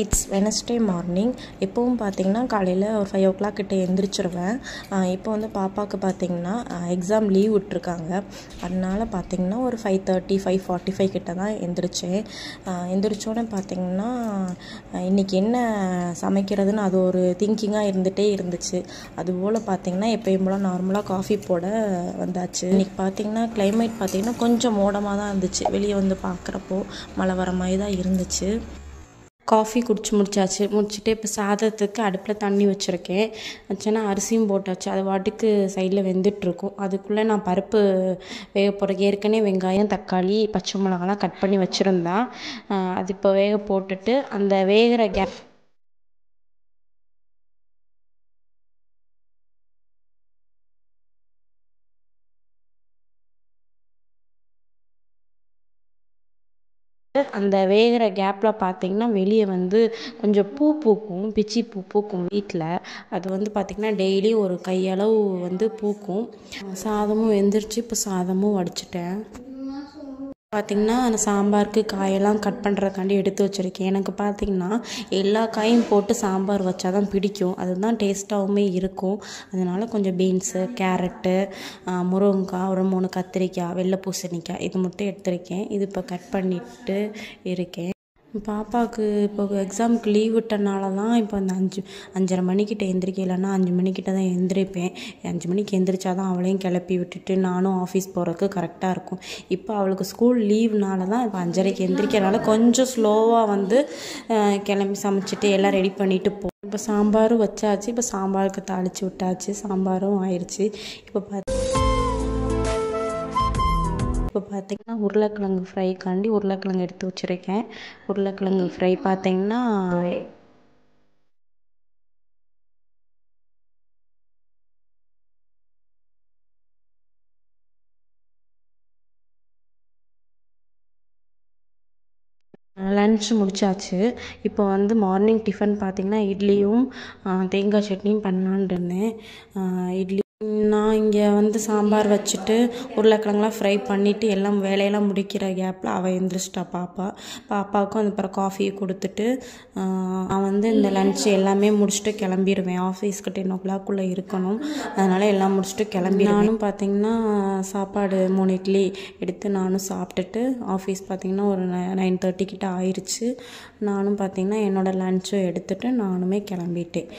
It's Wednesday morning. எப்போவும் பார்த்திங்கன்னா காலையில் ஒரு 5 o'clock கிட்ட எழுந்திரிச்சிருவேன். இப்போ வந்து பாப்பாவுக்கு பார்த்திங்கன்னா எக்ஸாம் லீவ் விட்டுருக்காங்க. அதனால் பார்த்திங்கன்னா ஒரு 5:30 5:45 கிட்ட தான் எந்திரிச்சேன். எந்திரிச்சோன்னே பார்த்திங்கன்னா இன்றைக்கி என்ன சமைக்கிறதுன்னு அது ஒரு திங்கிங்காக இருந்துகிட்டே இருந்துச்சு. அதுபோல் பார்த்திங்கன்னா எப்பயும் போல் நார்மலாக காஃபி போட வந்தாச்சு. இன்றைக்கி பார்த்திங்கன்னா கிளைமேட் பார்த்திங்கன்னா கொஞ்சம் மோடமாக தான் இருந்துச்சு. வெளியே வந்து பார்க்குறப்போ மழை வர மாதிரி தான் இருந்துச்சு. காஃபி முடிச்சுட்டு இப்போ சாதத்துக்கு அடுப்பில் தண்ணி வச்சுருக்கேன். வச்சேன்னா அரிசியும் போட்டாச்சு. அது வாட்டுக்கு சைடில் வெந்துட்டுருக்கும். அதுக்குள்ளே நான் பருப்பு வேக போடுறதுக்கு ஏற்கனவே வெங்காயம், தக்காளி, பச்சை மிளகாலாம் கட் பண்ணி வச்சுருந்தேன். அது இப்போ வேக போட்டுட்டு அந்த வேகிற கேப் கேப்பில் பார்த்திங்கன்னா வெளியே வந்து கொஞ்சம் பூ பூக்கும், பிச்சி பூ பூக்கும் வீட்டில். அது வந்து பார்த்திங்கன்னா டெய்லி ஒரு கையளவு வந்து பூக்கும். சாதமும் வெந்துருச்சு. இப்போ சாதமும் வடிச்சிட்டேன். பார்த்திங்கன்னா அந்த சாம்பாருக்கு காயெல்லாம் கட் பண்ணுறதுக்காண்டி எடுத்து வச்சுருக்கேன். எனக்கு பார்த்திங்கன்னா எல்லா காயும் போட்டு சாம்பார் வச்சா தான் பிடிக்கும். அதுதான் டேஸ்ட்டாகவுமே இருக்கும். அதனால் கொஞ்சம் பீன்ஸு, கேரட்டு, முருங்கைக்காய், ஒரு 3 கத்திரிக்காய், வெள்ளை பூசணிக்காய் இது மட்டும் எடுத்திருக்கேன். இது இப்போ கட் பண்ணிட்டு இருக்கேன். பாப்பாவுக்கு இப்போ எக்ஸாமுக்கு லீவ் விட்டனால தான் இப்போ அந்த 5:30 மணிக்கிட்ட எந்திரிக்க, இல்லைன்னா 5 மணிக்கிட்ட தான் எந்திரிப்பேன். 5 மணிக்கு எந்திரிச்சா தான் அவளையும் கிளப்பி விட்டுட்டு நானும் ஆஃபீஸ் போகிறதுக்கு கரெக்டாக இருக்கும். இப்போ அவளுக்கு ஸ்கூல் லீவ்னால தான் இப்போ 5:30க்கு எந்திரிக்கிறனால கொஞ்சம் ஸ்லோவாக வந்து கிளம்பி சமைச்சிட்டு எல்லாம் ரெடி பண்ணிவிட்டு இப்போ சாம்பாரும் வச்சாச்சு. இப்போ சாம்பாருக்கு தாளித்து விட்டாச்சு. சாம்பாரும் ஆயிடுச்சு. இப்போ பார்த்திங்கன்னா உருளைக்கிழங்கு ஃப்ரைக்காண்டி உருளைக்கிழங்கு எடுத்து வச்சுருக்கேன். உருளைக்கிழங்கு ஃப்ரை பார்த்திங்கன்னா லன்ச் முடிச்சாச்சு. இப்போ வந்து மார்னிங் டிஃபன் பார்த்திங்கன்னா இட்லியும் தேங்காய் சட்னியும் பண்ணலான்னு இருந்தேன். இட்லி நான் இங்கே வந்து சாம்பார் வச்சுட்டு உருளைக்கிழங்குலாம் ஃப்ரை பண்ணிவிட்டு எல்லாம் வேலையெல்லாம் முடிக்கிற கேப்பில் அவள் எழுந்திரிச்சிட்டா. பாப்பாவுக்கும் அந்த அப்புறம் காஃபி கொடுத்துட்டு நான் வந்து இந்த லன்ச் எல்லாமே முடிச்சுட்டு கிளம்பிடுவேன். ஆஃபீஸ்க்கு 10 o'clock இருக்கணும். அதனால் எல்லாம் முடிச்சுட்டு கிளம்பிடுவேன். நானும் பார்த்திங்கன்னா சாப்பாடு 3 இட்லி எடுத்து நானும் சாப்பிட்டுட்டு ஆஃபீஸ் பார்த்திங்கன்னா ஒரு 9:30 கிட்ட ஆயிடுச்சு. நானும் பார்த்திங்கன்னா என்னோடய லன்ச்சும் எடுத்துகிட்டு நானுமே கிளம்பிட்டேன்.